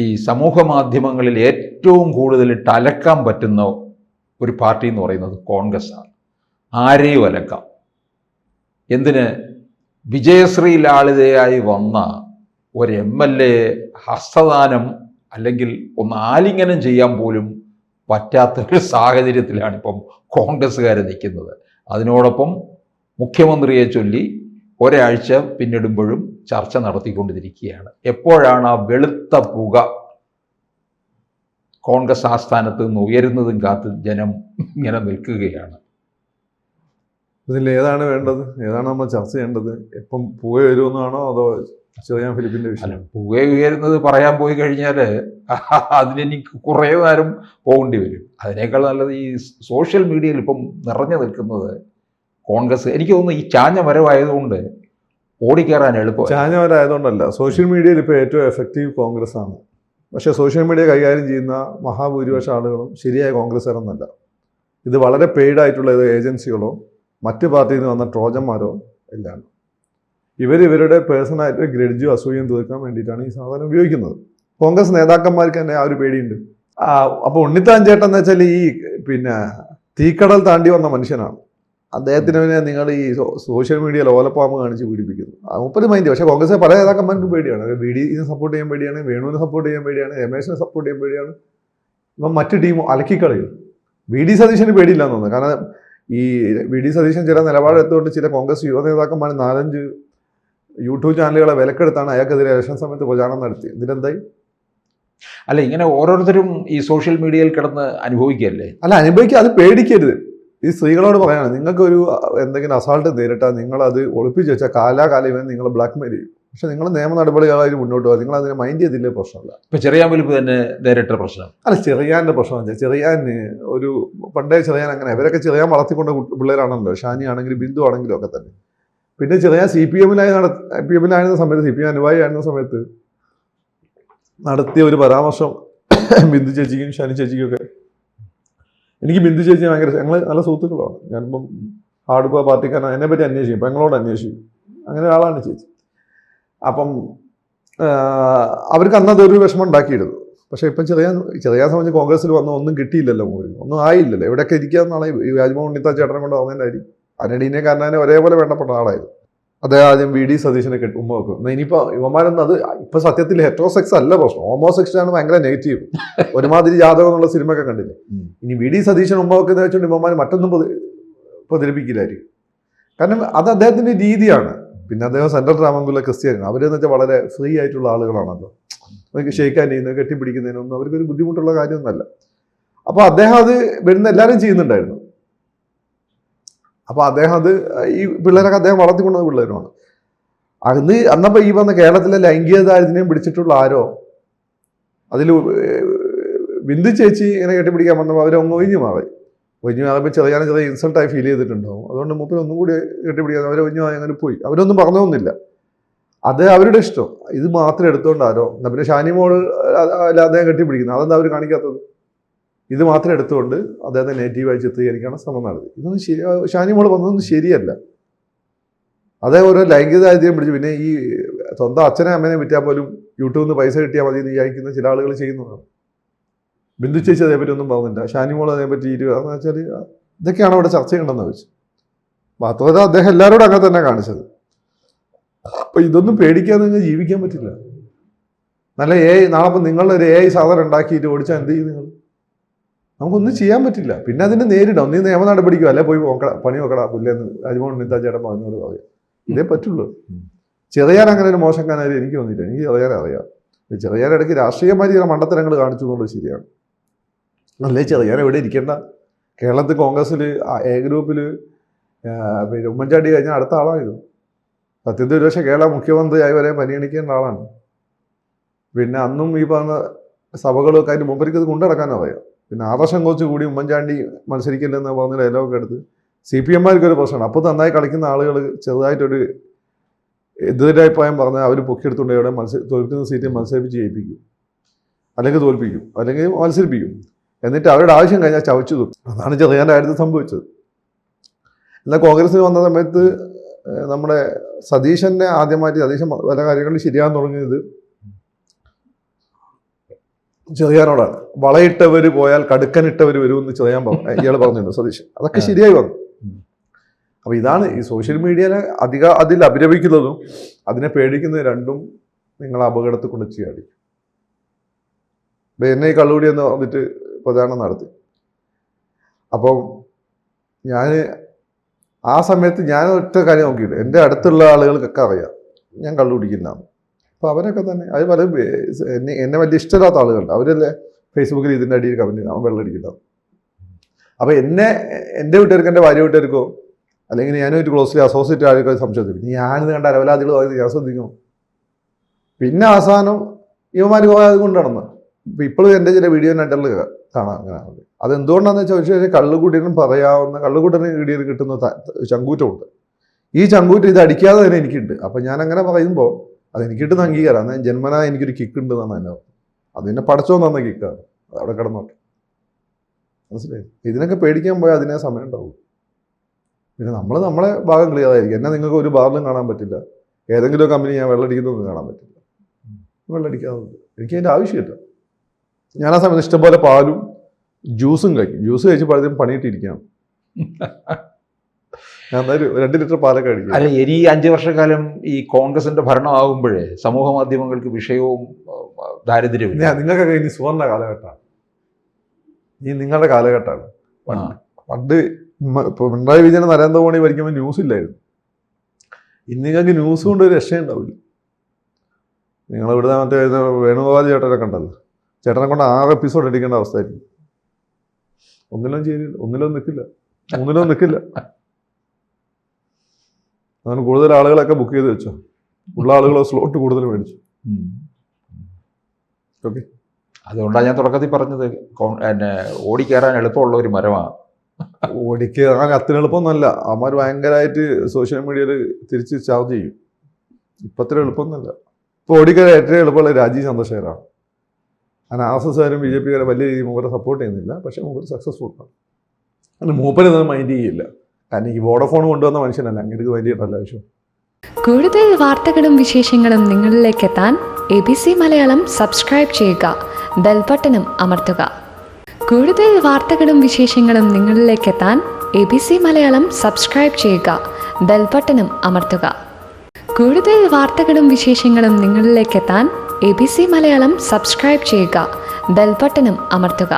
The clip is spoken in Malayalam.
ഈ സമൂഹ മാധ്യമങ്ങളിൽ ഏറ്റവും കൂടുതൽ അലക്കാൻ പറ്റുന്ന ഒരു പാർട്ടി എന്ന് പറയുന്നത് കോൺഗ്രസ്സാണ്. ആരെയും അലക്കാം. എന്തിന്? വിജയശ്രീ ലാളിതയായി വന്ന ഒരു MLA ഹസ്തദാനം അല്ലെങ്കിൽ ഒന്ന് ആലിംഗനം ചെയ്യാൻ പോലും പറ്റാത്തൊരു സാഹചര്യത്തിലാണ് ഇപ്പം കോൺഗ്രസ്സുകാർ നിൽക്കുന്നത്. അതിനോടൊപ്പം മുഖ്യമന്ത്രിയെ ചൊല്ലി ഒരാഴ്ച പിന്നിടുമ്പോഴും ചർച്ച നടത്തിക്കൊണ്ടിരിക്കുകയാണ്. എപ്പോഴാണ് ആ വെളുത്ത പുക കോൺഗ്രസ് ആസ്ഥാനത്ത് നിന്ന് ഉയരുന്നതും കാത്ത് ജനം ഇങ്ങനെ നിൽക്കുകയാണ്. ഇതിൽ ഏതാണ് വേണ്ടത്? ഏതാണ് നമ്മൾ ചർച്ച ചെയ്യേണ്ടത്? എപ്പം പുക വരുമെന്നാണോ അതോ ചെറിയാൻ ഫിലിപ്പിന്റെ വിഷയം? പുക ഉയരുന്നത് പറയാൻ പോയി കഴിഞ്ഞാൽ അതിനെനിക്ക് കുറേ നേരം പോകേണ്ടി വരും. അതിനേക്കാൾ നല്ലത് ഈ സോഷ്യൽ മീഡിയയിൽ ഇപ്പം നിറഞ്ഞു നിൽക്കുന്നത് കോൺഗ്രസ്. എനിക്ക് തോന്നുന്നു ഈ ചാഞ്ഞ മരമായതുകൊണ്ട് ഓടിക്കയറാൻ എളുപ്പം. ചാഞ്ഞ മരമായതുകൊണ്ടല്ല, സോഷ്യൽ മീഡിയയിൽ ഇപ്പോൾ ഏറ്റവും എഫക്റ്റീവ് കോൺഗ്രസ് ആണ്. പക്ഷേ സോഷ്യൽ മീഡിയ കൈകാര്യം ചെയ്യുന്ന മഹാഭൂരിപക്ഷ ആളുകളും ശരിയായ കോൺഗ്രസ്സുകാരൊന്നല്ല. ഇത് വളരെ പെയ്ഡായിട്ടുള്ള ഏജൻസികളോ മറ്റ് പാർട്ടിയിൽ നിന്ന് വന്ന ട്രോജന്മാരോ എല്ലാം. ഇവരുടെ പേഴ്സണായിട്ട് ഗ്രഡ്ജും അസൂയം തീർക്കാൻ വേണ്ടിയിട്ടാണ് ഈ സാധനം ഉപയോഗിക്കുന്നത്. കോൺഗ്രസ് നേതാക്കന്മാർക്ക് തന്നെ ആ ഒരു പേടിയുണ്ട്. അപ്പോൾ ഉണ്ണിത്താൻ ചേട്ടൻ എന്ന് വെച്ചാൽ ഈ തീക്കടൽ താണ്ടി വന്ന മനുഷ്യനാണ്. അദ്ദേഹത്തിന് നിങ്ങൾ ഈ സോഷ്യൽ മീഡിയയിൽ ഓലപ്പാമ്പ് കാണിച്ച് പീഡിപ്പിക്കുന്നു. 30 മൈൻഡ്. പക്ഷേ കോൺഗ്രസ് പല നേതാക്കന്മാർക്കും പേടിയാണ്. BDനെ സപ്പോർട്ട് ചെയ്യാൻ പേടിയാണ്, വേണുവിനെ സപ്പോർട്ട് ചെയ്യാൻ പേടിയാണ്, രമേശിനെ സപ്പോർട്ട് ചെയ്യാൻ പേടിയാണ്. ഇപ്പം മറ്റ് ടീം അലക്കിക്കളയും. VD സതീശന് പേടിയില്ല എന്ന് തോന്നുന്നു. കാരണം ഈ VD സതീശൻ ചില നിലപാടെടുത്തുകൊണ്ട് ചില കോൺഗ്രസ് യുവ നേതാക്കന്മാർ 4-5 യൂട്യൂബ് ചാനലുകളെ വിലക്കെടുത്താണ് അയാൾക്കെതിരെ ഇലക്ഷൻ സമയത്ത് പ്രചാരണം നടത്തി. ഇതിനെന്തായി? അല്ല, ഇങ്ങനെ ഓരോരുത്തരും ഈ സോഷ്യൽ മീഡിയയിൽ കിടന്ന് അനുഭവിക്കുകയല്ലേ? അല്ല, അനുഭവിക്കുക. അത് പേടിക്കരുത്. ഈ സ്ത്രീകളോട് പറയാണ്, നിങ്ങൾക്കൊരു എന്തെങ്കിലും അസാൾട്ട് നേരിട്ടാൽ നിങ്ങളത് ഒളിപ്പിച്ച് വെച്ചാൽ കാലാകാലം ഇവൻ നിങ്ങൾ ബ്ലാക്ക് മെയിൽ ചെയ്യും. പക്ഷെ നിങ്ങൾ നിയമ നടപടികളായി മുന്നോട്ട് പോകുക. നിങ്ങൾ അതിനെ മൈൻഡ് ചെയ്തില്ലേ പ്രശ്നമല്ല. ഇപ്പം ചെറിയാൻ വലിപ്പ് തന്നെ നേരിട്ട പ്രശ്നം. അല്ല, ചെറിയാൻ്റെ പ്രശ്നം വെച്ചാൽ ചെറിയാൻ ഒരു പണ്ടേ ചെറിയാൻ അങ്ങനെ ഇവരൊക്കെ ചെറിയാൻ വളർത്തിക്കൊണ്ട പിള്ളേരാണല്ലോ. ഷാനി ആണെങ്കിലും ബിന്ദു ആണെങ്കിലും ഒക്കെ തന്നെ. പിന്നെ ചെറിയാൻ CPMലായിരുന്ന സമയത്ത്, CPM അനുവായി ആയിരുന്ന സമയത്ത് നടത്തിയ ഒരു പരാമർശം ബിന്ദു ചേച്ചിക്കും ഷാനി ചേച്ചിക്കൊക്കെ. എനിക്ക് ബിന്ദു ചേച്ചി ഭയങ്കര, ഞങ്ങൾ നല്ല സുഹൃത്തുക്കളാണ്. ഞാനിപ്പം ഹാർഡ് കോർ പാർട്ടിക്കാരൻ. എന്നെ പറ്റി അന്വേഷിക്കും, പെങ്ങളോട് അന്വേഷിക്കും. അങ്ങനെ ഒരാളാണ് ചേച്ചി. അപ്പം അവർക്ക് അന്നതൊരു വിഷമം ഉണ്ടാക്കിയിരുന്നു. പക്ഷേ ഇപ്പം ചെറിയാൻ സംബന്ധിച്ച് കോൺഗ്രസ്സിൽ വന്ന ഒന്നും കിട്ടിയില്ലല്ലോ, ഒന്നും ആയില്ലല്ലോ. എവിടെയൊക്കെ ഇരിക്കാമെന്നാണ് ഈ രാജ്മോഹൻ ഉണ്ണിത്താൻ ചേട്ടനെ കൊണ്ട് വന്നതിനായിരിക്കും. അനഡീനെ കാരനെ ഒരേപോലെ വേണ്ടപ്പെട്ട ആളായിരുന്നു. അദ്ദേഹം ആദ്യം VD സതീശനെ ഉമ്മ വെക്കും. ഇനിയിപ്പോൾ ഇവന്മാരൊന്നും അത് ഇപ്പം സത്യത്തിൽ ഹെറ്ററോസെക്സ് അല്ല പ്രശ്നം, ഹോമോസെക്സാണ് ഭയങ്കര നെഗറ്റീവ്. ഒരുമാതിരി ജാതകം എന്നുള്ള സിനിമയൊക്കെ കണ്ടില്ലേ? ഇനി VD സതീശൻ ഉമ്മ വെക്കുന്ന വെച്ചുകൊണ്ട് ഇവന്മാർ മറ്റൊന്നും പ്രചരിപ്പിക്കില്ലായിരിക്കും. കാരണം അത് അദ്ദേഹത്തിൻ്റെ രീതിയാണ്. പിന്നെ അദ്ദേഹം സെൻട്രൽ രാമൻകുല ക്രിസ്ത്യാനിയാണ്. അവരെന്ന് വെച്ചാൽ വളരെ ഫ്രീ ആയിട്ടുള്ള ആളുകളാണല്ലോ. അവർക്ക് ഷെയ്ക്കാൻ ചെയ്യുന്നത് കെട്ടിപ്പിടിക്കുന്നതിനൊന്നും അവർക്കൊരു ബുദ്ധിമുട്ടുള്ള കാര്യമൊന്നുമല്ല. അപ്പോൾ അദ്ദേഹം അത് വരുന്ന എല്ലാവരും ചെയ്യുന്നുണ്ടായിരുന്നു. അപ്പോൾ അദ്ദേഹം അത് ഈ പിള്ളേരൊക്കെ അദ്ദേഹം വളർത്തിക്കൊണ്ടത് പിള്ളേരുമാണ്. അന്നപ്പോൾ ഈ വന്ന കേരളത്തിലെ ലൈംഗിക ദാരിദ്ര്യം പിടിച്ചിട്ടുള്ള ആരോ അതിൽ ബിന്ദു ചേച്ചി ഇങ്ങനെ കെട്ടിപ്പിടിക്കാൻ വന്നപ്പോൾ അവരൊന്ന് ഒഴിഞ്ഞു മാറിയപ്പോൾ ചെറിയ ഇൻസൾട്ടായി ഫീൽ ചെയ്തിട്ടുണ്ടാവും. അതുകൊണ്ട് മൂപ്പര് ഒന്നും കൂടി കെട്ടിപ്പിടിക്കാൻ അവർ ഒഴിഞ്ഞു മാറി അങ്ങനെ പോയി. അവരൊന്നും പറഞ്ഞൊന്നുമില്ല. അത് അവരുടെ ഇഷ്ടം. ഇത് മാത്രം എടുത്തുകൊണ്ട് ആരോ എന്നാൽ പിന്നെ ഷാനിമോൾ അല്ല അദ്ദേഹം കെട്ടിപ്പിടിക്കുന്നത്. അതെന്താ അവർ കാണിക്കാത്തത്? ഇത് മാത്രം എടുത്തുകൊണ്ട് അദ്ദേഹത്തെ നെഗറ്റീവായി ചിത്രീകരിക്കാനുള്ള ശ്രമം നടത്തി. ഇതൊന്നും ഷാനിമോൾ വന്നതൊന്നും ശരിയല്ല. അതേപോലെ ലൈംഗിക ദാരിദ്ര്യം പിടിച്ച് പിന്നെ ഈ സ്വന്തം അച്ഛനെ അമ്മേനെ വിറ്റാൽ പോലും യൂട്യൂബിൽ നിന്ന് പൈസ കിട്ടിയാൽ മതി എന്ന് വിചാരിക്കുന്ന ചില ആളുകൾ ചെയ്യുന്നതാണ്. ബിന്ദു ചേച്ചി അതേപറ്റി ഒന്നും പറഞ്ഞില്ല. ഷാനിമോൾ അതേപറ്റി എന്ന് വെച്ചാൽ ഇതൊക്കെയാണ് അവിടെ ചർച്ച ചെയ്യണമെന്ന് വെച്ച്. മാത്രമല്ല അദ്ദേഹം എല്ലാവരോടും അങ്ങനെ തന്നെ കാണിച്ചത്. അപ്പം ഇതൊന്നും പേടിക്കാതെ നിങ്ങൾ ജീവിക്കാൻ പറ്റില്ല. നല്ല നാളെ ഇപ്പം നിങ്ങളൊരു സാധനം ഉണ്ടാക്കിയിട്ട് ഓടിച്ചാൽ എന്ത് ചെയ്യും നിങ്ങൾ? നമുക്കൊന്നും ചെയ്യാൻ പറ്റില്ല. പിന്നെ അതിനെ നേരിടാം. ഒന്നീ നിയമ നടപടിക്കും അല്ലെ പോയി പണി നോക്കടാ പുല്ലെന്ന് രാജ്മോഹൻ ഉണ്ണിത്താൻ ചേട്ടൻ പറഞ്ഞോട് പറയാം. ഇതേ പറ്റുള്ളൂ. ചെറിയാൻ അങ്ങനെ ഒരു മോശക്കാനായാലും എനിക്ക് തോന്നിയില്ല. എനിക്ക് ചെറിയാൻ അറിയാം. ചെറിയാൻ ഇടയ്ക്ക് രാഷ്ട്രീയമായി ചില മണ്ടത്തരങ്ങൾ കാണിച്ചു എന്നുള്ളത് ശരിയാണ്. അല്ലേ ചെറിയാൻ എവിടെ ഇരിക്കേണ്ട? കേരളത്തിൽ കോൺഗ്രസ്സിൽ A ഗ്രൂപ്പിൽ പിന്നെ ഉമ്മൻചാണ്ടി കഴിഞ്ഞാൽ അടുത്ത ആളായിരുന്നു. സത്യത്തിൽ ഒരു പക്ഷേ കേരള മുഖ്യമന്ത്രിയായി വരെ പരിഗണിക്കേണ്ട ആളാണ്. പിന്നെ അന്നും ഈ പറഞ്ഞ സഭകളൊക്കെ അതിന് മുമ്പേക്ക് ഇത് കൊണ്ടുനടക്കാൻ അറിയാം. പിന്നെ ആദർശം കുറച്ച് കൂടി ഉമ്മൻചാണ്ടി മത്സരിക്കില്ലെന്ന് പറഞ്ഞ ഡയലോഗൊക്കെ എടുത്ത് CPMമാർക്കൊരു പ്രശ്നമാണ്. അപ്പോൾ നന്നായി കളിക്കുന്ന ആളുകൾ ചെറുതായിട്ടൊരു എതിരഭിപ്രായം പറഞ്ഞാൽ അവർ പൊക്കിയെടുത്തുകൊണ്ട് അവിടെ തോൽക്കുന്ന സീറ്റ് മത്സരിപ്പിച്ച് ജയിപ്പിക്കും, അല്ലെങ്കിൽ തോൽപ്പിക്കും, അല്ലെങ്കിൽ മത്സരിപ്പിക്കും. എന്നിട്ട് അവരുടെ ആവശ്യം കഴിഞ്ഞാൽ ചവച്ചു തും. അതാണ് ചെറിയാൻ്റെ കാര്യത്തിൽ സംഭവിച്ചത്. എന്നാൽ കോൺഗ്രസ്സിൽ വന്ന സമയത്ത് നമ്മുടെ സതീശൻ പല കാര്യങ്ങളും ശരിയാകാൻ തുടങ്ങിയത് ചെറിയാനോടാണ്. വളയിട്ടവർ പോയാൽ കടുക്കനിട്ടവർ വരുമെന്ന് ചെറിയാൻ ഇയാൾ പറഞ്ഞിട്ടുണ്ട് സതീഷ്. അതൊക്കെ ശരിയായി വന്നു. അപ്പൊ ഇതാണ് ഈ സോഷ്യൽ മീഡിയനെ അതിൽ അഭിരമിക്കുന്നതും അതിനെ പേടിക്കുന്ന രണ്ടും നിങ്ങളെ അപകടത്തിൽ കൊണ്ട് ചെയ്യാടി. എന്നെ ഈ കള്ളുകൂടി എന്ന് വന്നിട്ട് പ്രചാരണം നടത്തി. അപ്പം ഞാൻ ആ സമയത്ത് ഞാൻ ഒറ്റ കാര്യം നോക്കിയിട്ട് എൻ്റെ അടുത്തുള്ള ആളുകൾക്കൊക്കെ അറിയാം ഞാൻ കള്ളു കുടിക്കില്ലാന്ന്. അപ്പോൾ അവരൊക്കെ തന്നെ അത് പല എന്നെ വലിയ ഇഷ്ടമില്ലാത്ത ആളുകളുണ്ട്. അവരല്ലേ ഫേസ്ബുക്കിൽ ഇതിൻ്റെ അടിയിൽ കമൻറ്റ് അവൻ വെള്ളം അടിക്കില്ല. അപ്പോൾ എൻ്റെ വീട്ടുകാർക്ക് എൻ്റെ ഭാര്യ വീട്ടുകാർക്കോ അല്ലെങ്കിൽ ഞാനൊരു ക്ലോസ്ലി അസോസിയേറ്റ് ആൾക്കോ സംശയത്തിൽ ഞാനിത് കണ്ട അലവലാദികൾ ഞാൻ ശ്രദ്ധിക്കണം. പിന്നെ അവസാനം ഇവന്മാർ പോയത് കൊണ്ട് നടന്ന് ഇപ്പം ഇപ്പോഴും എൻ്റെ ചില വീഡിയോ നട്ടറിൽ കാണാം അങ്ങനെയാണത്. അതെന്തുകൊണ്ടാണെന്ന് ചോദിച്ചാൽ കള്ളുകൂട്ടിനും പറയാവുന്ന കള്ളുകൂട്ടിന് വീഡിയോയിൽ കിട്ടുന്ന ചങ്കൂറ്റമുണ്ട്. ഈ ചങ്കൂറ്റം ഇത് അടിക്കാതെ തന്നെ എനിക്കുണ്ട്. അപ്പം ഞാൻ അങ്ങനെ പറയുമ്പോൾ അതെനിക്ക് കിട്ടുന്ന അംഗീകാരം. എന്നാൽ ജന്മനാ എനിക്കൊരു കിക്ക് ഉണ്ട് എന്നാണ് എൻ്റെ അർത്ഥം. അതിനെ പടച്ചോ തന്ന കിക്കാണ്. അത് അവിടെ കിടന്നോട്ടെ. മനസ്സിലായി? ഇതിനൊക്കെ പേടിക്കാൻ പോയാൽ അതിനെ സമയം ഉണ്ടാവും. പിന്നെ നമ്മളെ ഭാഗം ക്ലിയർ ആയിരിക്കും. എന്നെ നിങ്ങൾക്ക് ഒരു ബാറിലും കാണാൻ പറ്റില്ല. ഏതെങ്കിലും കമ്പനി ഞാൻ വെള്ളമടിക്കുന്നൊന്നും കാണാൻ പറ്റില്ല. വെള്ളമടിക്കാതെ എനിക്ക് അതിൻ്റെ ആവശ്യമില്ല. ഞാൻ ആ സമയത്ത് ഇഷ്ടംപോലെ പാലും ജ്യൂസും കഴിക്കും. ജ്യൂസ് കഴിച്ച് പലതും പണിയിട്ടിരിക്കുകയാണ്. ഞാൻ 2 ലിറ്റർ പാലൊക്കെ കഴിക്കും. അല്ല, ഇനി 5 വർഷക്കാലം ഈ കോൺഗ്രസിന്റെ ഭരണമാകുമ്പോഴേ സമൂഹ മാധ്യമങ്ങൾക്ക് വിഷയവും ദാരിദ്ര്യവും നിങ്ങൾക്കൊക്കെ ഇനി സുവർണ്ണ കാലഘട്ടമാണ്. ഈ നിങ്ങളുടെ കാലഘട്ടമാണ്. പണ്ട് പിണറായി വിജയൻ നരേന്ദ്രമോദി ഭരിക്കുമ്പോൾ ന്യൂസ് ഇല്ലായിരുന്നു. ഇന്ന് നിങ്ങൾക്ക് ന്യൂസ് കൊണ്ട് ഒരു രക്ഷയുണ്ടാവില്ല. നിങ്ങളിവിടുന്ന് മറ്റേ വേണുഗോപാൽ ചേട്ടനൊക്കെ ഉണ്ടല്ലോ, ചേട്ടനെ കൊണ്ട് 6 എപ്പിസോഡ് എടുക്കേണ്ട അവസ്ഥയായിരിക്കും. ഒന്നിലും നിൽക്കില്ല. അങ്ങനെ കൂടുതൽ ആളുകളൊക്കെ ബുക്ക് ചെയ്ത് വെച്ചോ. ഉള്ള ആളുകൾ സ്ലോട്ട് കൂടുതൽ മേടിച്ചു. ഓക്കെ, അതുകൊണ്ടാണ് ഞാൻ തുടക്കത്തിൽ പറഞ്ഞത് ഓടിക്കയറാൻ എളുപ്പമുള്ള ഒരു മരമാണ്. ഓടിക്കയറാൻ അത്ര എളുപ്പമൊന്നുമല്ല. അവന്മാർ ഭയങ്കരമായിട്ട് സോഷ്യൽ മീഡിയയിൽ തിരിച്ച് ചാർജ് ചെയ്യും. ഇപ്പത്ര എളുപ്പമൊന്നുമല്ല. ഇപ്പോൾ ഓടിക്കയറാൻ ഏറ്റവും എളുപ്പമുള്ള രാജീവ് ചന്ദ്രശേഖരാണ്. അങ്ങനെ RSSകാരും BJPക്കാരും വലിയ രീതിയിൽ മൂപ്പരെ സപ്പോർട്ട് ചെയ്യുന്നില്ല. പക്ഷേ മൂപ്പര് സക്സസ്ഫുൾ ആണ്. അങ്ങനെ മൂപ്പര് ഇതൊന്നും മൈൻഡ് ചെയ്യില്ല. കാരണം ഈ വോഡഫോൺ കൊണ്ടുവന്ന മനുഷ്യനല്ല, അങ്ങനെ ഇത് വലിയ ആവശ്യം. കൂടുതൽ വാർത്തകളും വിശേഷങ്ങളും നിങ്ങളിലേക്ക് എത്താൻ ABC മലയാളം സബ്സ്ക്രൈബ് ചെയ്യുക, ബെൽബട്ടനും അമർത്തുക. കൂടുതൽ വാർത്തകളും വിശേഷങ്ങളും നിങ്ങളിലേക്ക് എത്താൻ ABC മലയാളം സബ്സ്ക്രൈബ് ചെയ്യുക, ബെൽബട്ടനും അമർത്തുക. കൂടുതൽ വാർത്തകളും വിശേഷങ്ങളും നിങ്ങളിലേക്ക് എത്താൻ ABC മലയാളം സബ്സ്ക്രൈബ് ചെയ്യുക, ബെൽബട്ടനും അമർത്തുക.